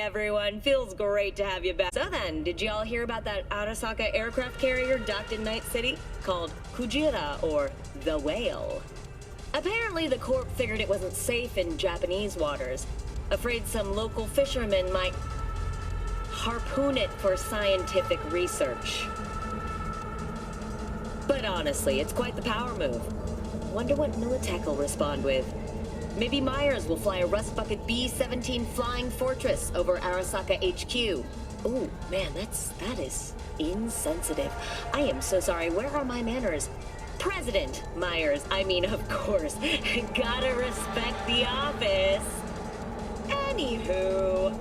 everyone. Feels great to have you back. So then, did y'all hear about that Arasaka aircraft carrier docked in Night City? Called Kujira, or the Whale. Apparently, the Corp figured it wasn't safe in Japanese waters. Afraid some local fishermen might harpoon it for scientific research. But honestly, it's quite the power move. Wonder what Militech will respond with. Maybe Myers will fly a Rust Bucket B-17 Flying Fortress over Arasaka HQ. Ooh, man, that is insensitive. I am so sorry. Where are my manners? President Myers, I mean, of course. Gotta respect the office. Anywho.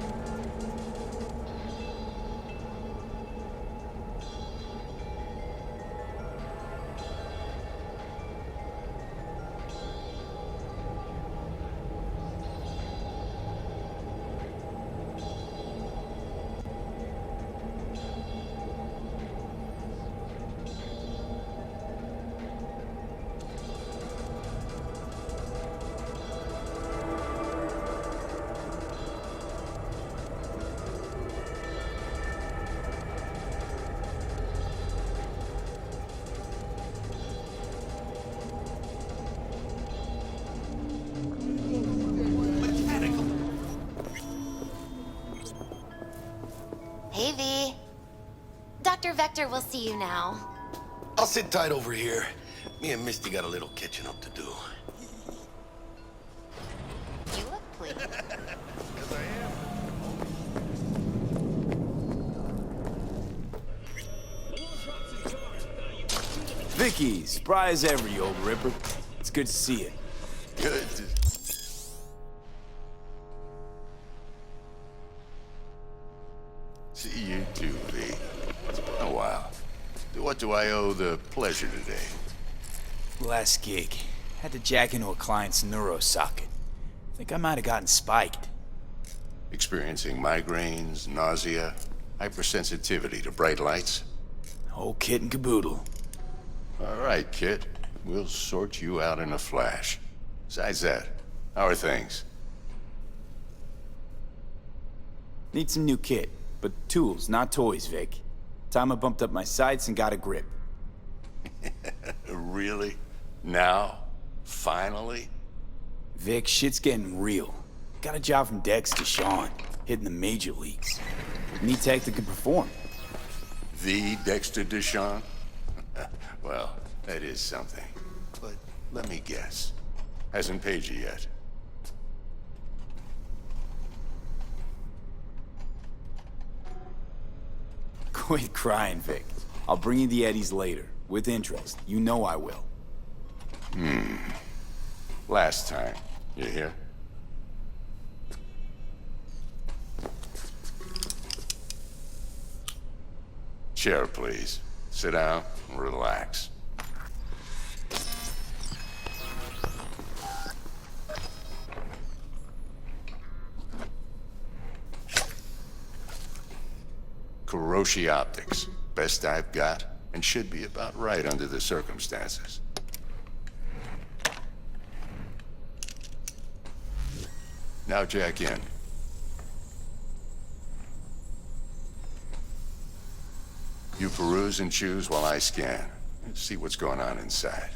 Hey, V. Dr. Vector will see you now. I'll sit tight over here. Me and Misty got a little catching up to do. You look pleased. Yes, I am. Vicky, spry as ever, you old ripper. It's good to see you. Good. See you too, V. It's been a while. To what do I owe the pleasure today? Last gig. Had to jack into a client's neuro socket. Think I might have gotten spiked. Experiencing migraines, nausea, hypersensitivity to bright lights? Whole kit and caboodle. All right, kid. We'll sort you out in a flash. Besides that, how are things? Need some new kit, but tools, not toys, Vic. Time I bumped up my sights and got a grip. Really? Now? Finally? Vic, shit's getting real. Got a job from Dex to Sean, hitting the major leagues. Need tech that can perform. The Dexter Deshawn? Well, that is something. But let me guess. Hasn't paid you yet. Quit crying, Vic. I'll bring you the eddies later, with interest. You know I will. Last time. You hear? Chair, please. Sit down and relax. Kuroshi Optics. Best I've got, and should be about right under the circumstances. Now jack in. You peruse and choose while I scan. See what's going on inside.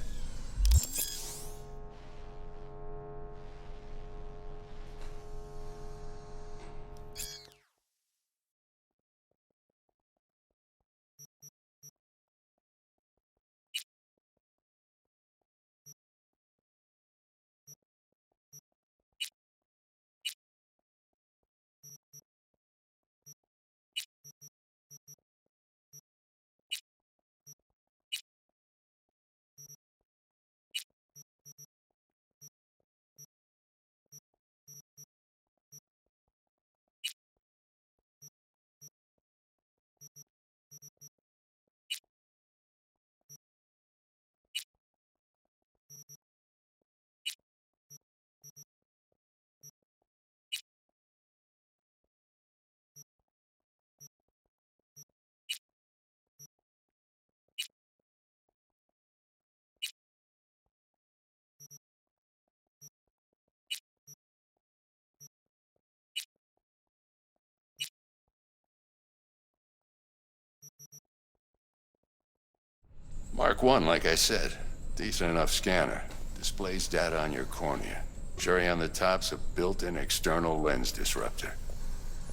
Mark 1, like I said. Decent enough scanner. Displays data on your cornea. Cherry on the top's a built-in external lens disruptor.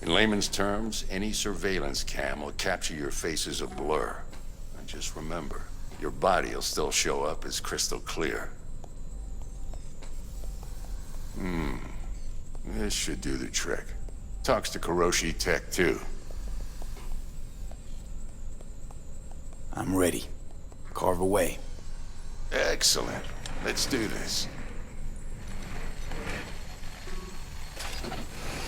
In layman's terms, any surveillance cam will capture your face as a blur. And just remember, your body will still show up as crystal clear. This should do the trick. Talks to Kuroshi Tech, too. I'm ready. Carve away. Excellent. Let's do this.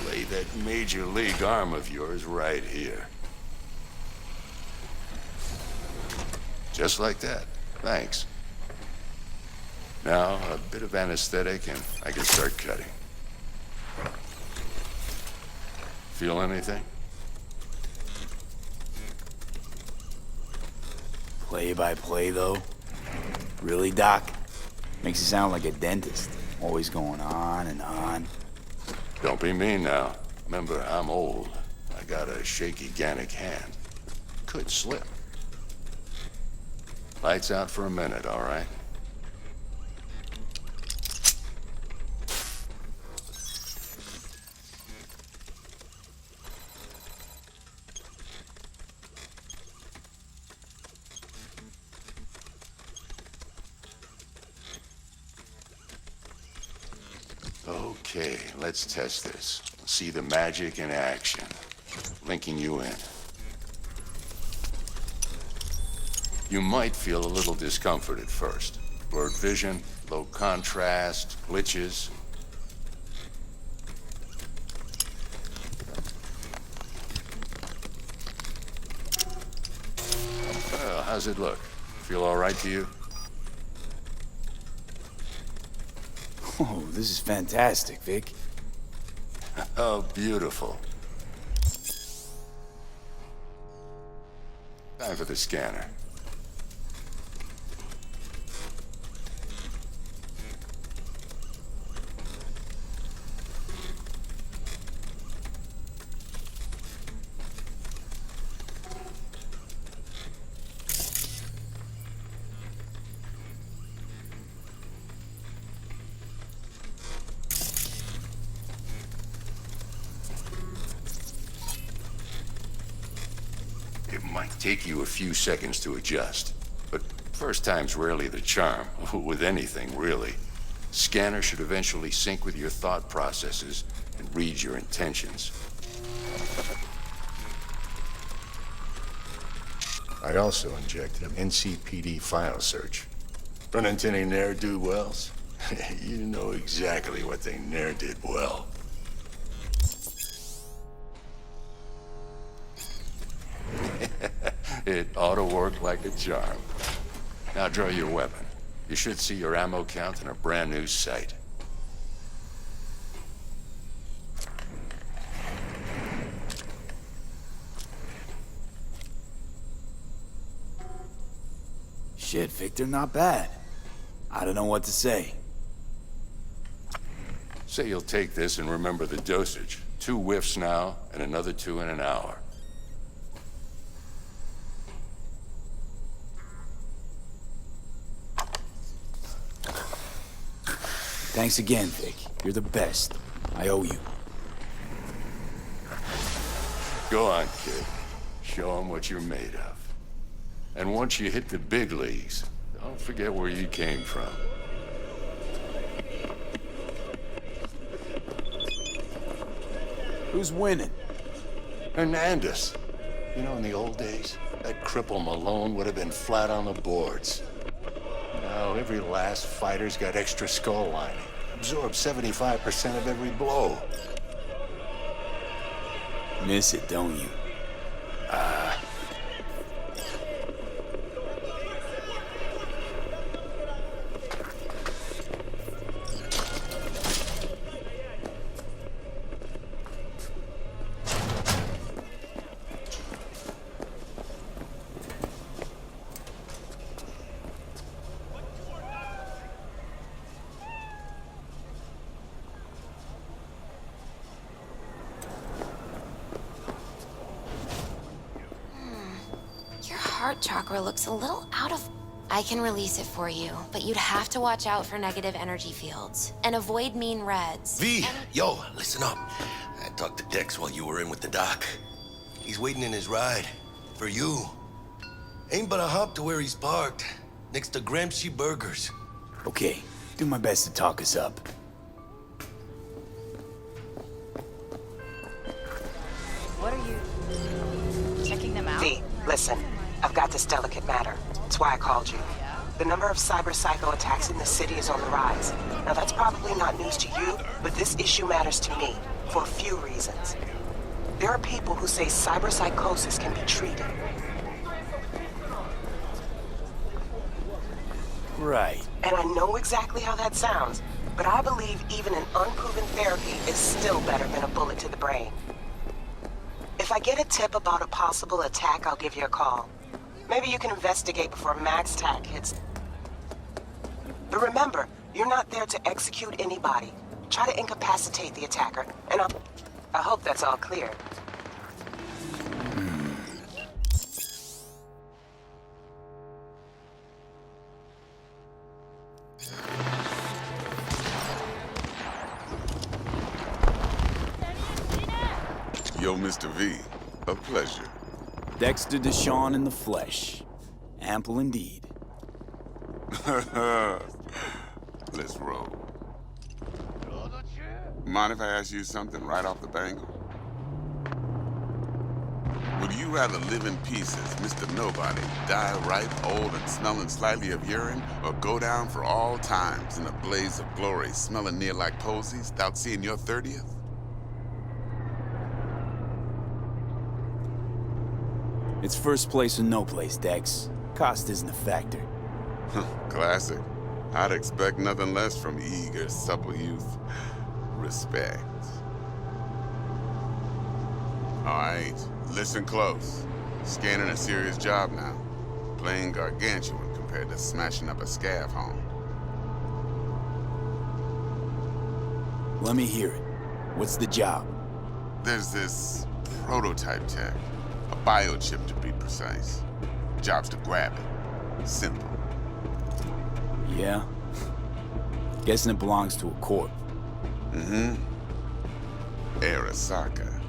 Lay that major league arm of yours right here. Just like that. Thanks. Now, a bit of anesthetic and I can start cutting. Feel anything? Play by play, though? Really, Doc? Makes you sound like a dentist. Always going on and on. Don't be mean now. Remember, I'm old. I got a shaky Gannic hand. Could slip. Lights out for a minute, all right? Okay, let's test this. See the magic in action. Linking you in. You might feel a little discomfort at first. Blurred vision, low contrast, glitches. Well, how's it look? Feel all right to you? Oh, this is fantastic, Vic. Oh, beautiful. Time for the scanner. It might take you a few seconds to adjust, but first time's rarely the charm, with anything, really. Scanner should eventually sync with your thought processes and read your intentions. I also injected an NCPD file search. Run into any ne'er-do-wells? You know exactly what they ne'er did well. It ought to work like a charm. Now draw your weapon. You should see your ammo count in a brand new sight. Shit, Victor, not bad. I don't know what to say. Say you'll take this and remember the dosage. 2 whiffs now, and another 2 in an hour. Thanks again, Vic. You're the best. I owe you. Go on, kid. Show them what you're made of. And once you hit the big leagues, don't forget where you came from. Who's winning? Hernandez. You know, in the old days, that cripple Malone would have been flat on the boards. Now, every last fighter's got extra skull lining. Absorbs 75% of every blow. Miss it, don't you? Your heart chakra looks a little out of I can release it for you, but you'd have to watch out for negative energy fields and avoid mean reds. V, yo, listen up. I talked to Dex while you were in with the doc. He's waiting in his ride. For you. Ain't but a hop to where he's parked. Next to Gramsci Burgers. Okay, do my best to talk us up. What are you... checking them out? V, listen. I've got this delicate matter. That's why I called you. The number of cyber psycho attacks in the city is on the rise. Now that's probably not news to you, but this issue matters to me for a few reasons. There are people who say cyberpsychosis can be treated. Right. And I know exactly how that sounds, but I believe even an unproven therapy is still better than a bullet to the brain. If I get a tip about a possible attack, I'll give you a call. Maybe you can investigate before Max Tack hits. But remember, you're not there to execute anybody. Try to incapacitate the attacker, and I hope that's all clear. Yo, Mr. V, a pleasure. Dexter Deshawn in the flesh. Ample indeed. Let's roll. Mind if I ask you something right off the bangle? Would you rather live in pieces, Mr. Nobody, die ripe, old, and smelling slightly of urine, or go down for all times in a blaze of glory, smelling near like posies, without seeing your 30th? It's first place or no place, Dex. Cost isn't a factor. Classic. I'd expect nothing less from eager, supple youth. Respect. All right, listen close. Scanning a serious job now. Playing gargantuan compared to smashing up a scav home. Let me hear it. What's the job? There's this prototype tech. A biochip, to be precise. Job's to grab it. Simple. Yeah? Guessing it belongs to a corp. Mm-hmm. Arasaka.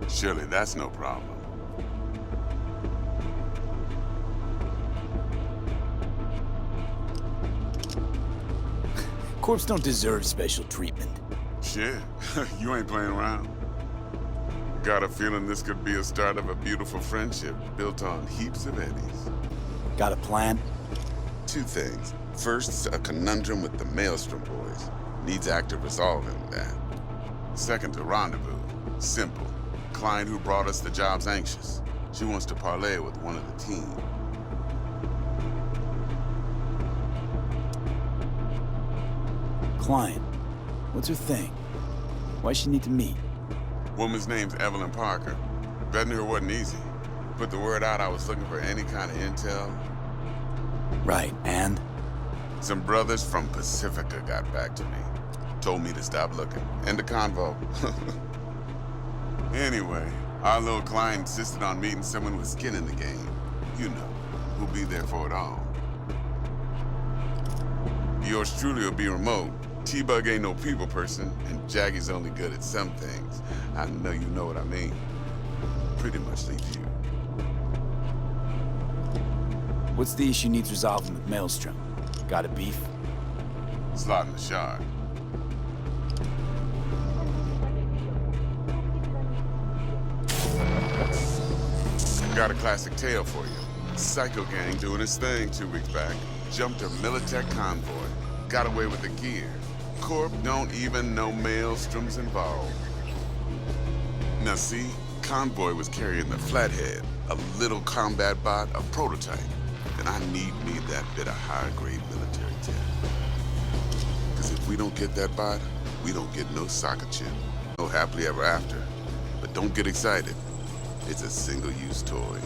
Surely that's no problem. Corps don't deserve special treatment. Shit, you ain't playing around. Got a feeling this could be a start of a beautiful friendship built on heaps of eddies. Got a plan? Two things. First, a conundrum with the Maelstrom boys. Needs active resolving that. Second, a rendezvous. Simple. Client who brought us the job's anxious. She wants to parlay with one of the team. Client. What's her thing? Why's she need to meet? Woman's name's Evelyn Parker. Vetting her wasn't easy. Put the word out I was looking for any kind of intel. Right, and? Some brothers from Pacifica got back to me. Told me to stop looking. End of convo. Anyway, our little client insisted on meeting someone with skin in the game. You know, who'll be there for it all. Yours truly will be remote. T-Bug ain't no people person, and Jaggy's only good at some things. I know you know what I mean. Pretty much leaves you. What's the issue needs resolving with Maelstrom? Got a beef? Slot in the shard. Got a classic tale for you. Psycho gang doing his thing 2 weeks back. Jumped a Militech convoy. Got away with the gear. Corp don't even know Maelstrom's involved. Now see, convoy was carrying the Flathead, a little combat bot, a prototype. And I need me that bit of high-grade military tech. Because if we don't get that bot, we don't get no soccer chip. No happily ever after. But don't get excited. It's a single-use toy.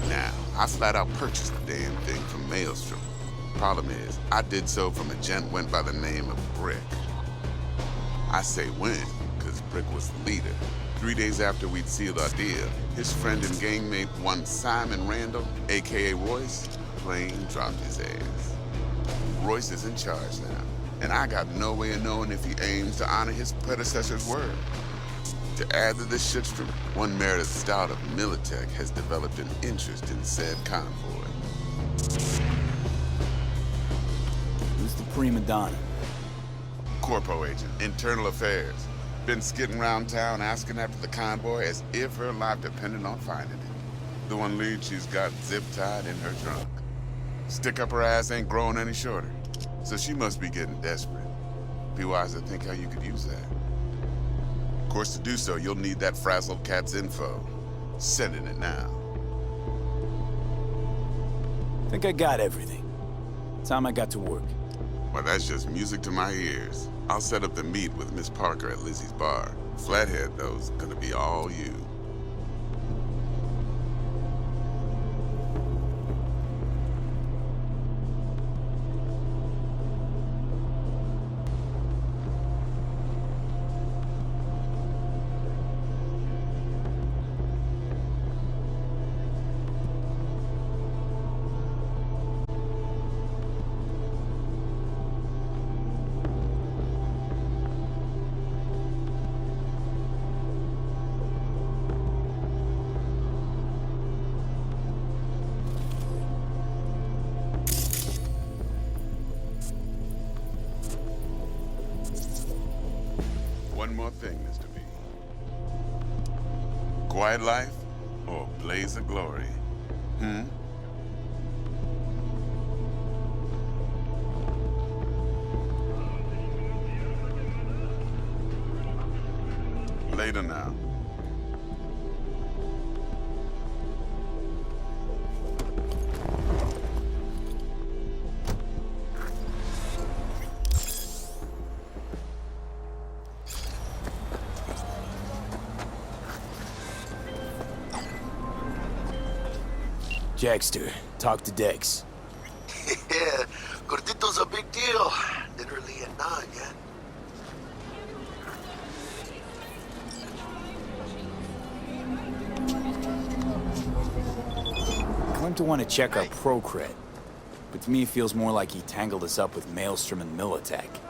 Now, I flat out purchased the damn thing from Maelstrom. Problem is, I did so from a gent went by the name of Brick. I say when, because Brick was the leader. 3 days after we'd sealed our deal, his friend and gangmate, one Simon Randall, a.k.a. Royce, plain dropped his ass. Royce is in charge now, and I got no way of knowing if he aims to honor his predecessor's word. To add to this shitstorm, one Meredith Stout of Militech has developed an interest in said convoy. Who's the prima donna? Corpo agent, internal affairs. Been skidding around town asking after the convoy as if her life depended on finding it. The one lead she's got zip-tied in her trunk. Stick up her ass ain't growing any shorter, so she must be getting desperate. Be wise to think how you could use that. Of course, to do so, you'll need that frazzled cat's info. Sending it now. Think I got everything. Time I got to work. Well, that's just music to my ears. I'll set up the meet with Miss Parker at Lizzie's bar. Flathead, though, is gonna be all you. One more thing, Mr. B. Quiet life or blaze of glory? Later now. Jackster, talk to Dex. Yeah, Gordito's a big deal. Literally a nod, yeah? Claimed to want to check our pro-cred, but to me it feels more like he tangled us up with Maelstrom and Militech.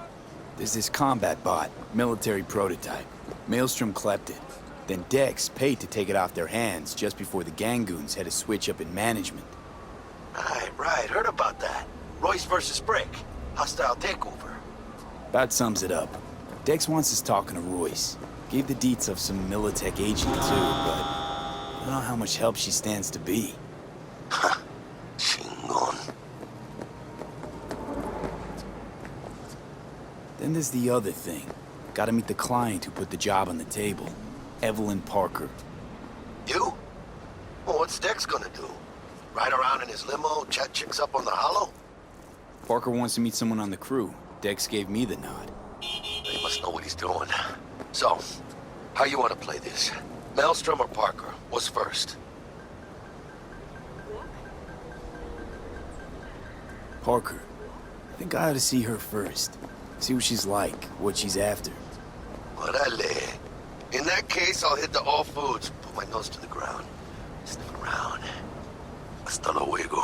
There's this combat bot, military prototype. Maelstrom clept it. Then Dex paid to take it off their hands just before the Gangoons had a switch up in management. Right. Heard about that. Royce versus Brick. Hostile takeover. That sums it up. Dex wants us talking to Royce. Gave the deets of some Militech agent too, but I don't know how much help she stands to be. Chingon. Then there's the other thing. Gotta meet the client who put the job on the table. Evelyn Parker. You? Well, what's Dex gonna do? Ride around in his limo, chat chicks up on the hollow? Parker wants to meet someone on the crew. Dex gave me the nod. He must know what he's doing. So, how you want to play this? Maelstrom or Parker? What's first? Parker. I think I ought to see her first. See what she's like, what she's after. Orale. In that case, I'll hit the all foods. Put my nose to the ground. Sniff around. Hasta luego.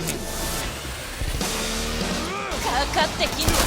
かかってきんの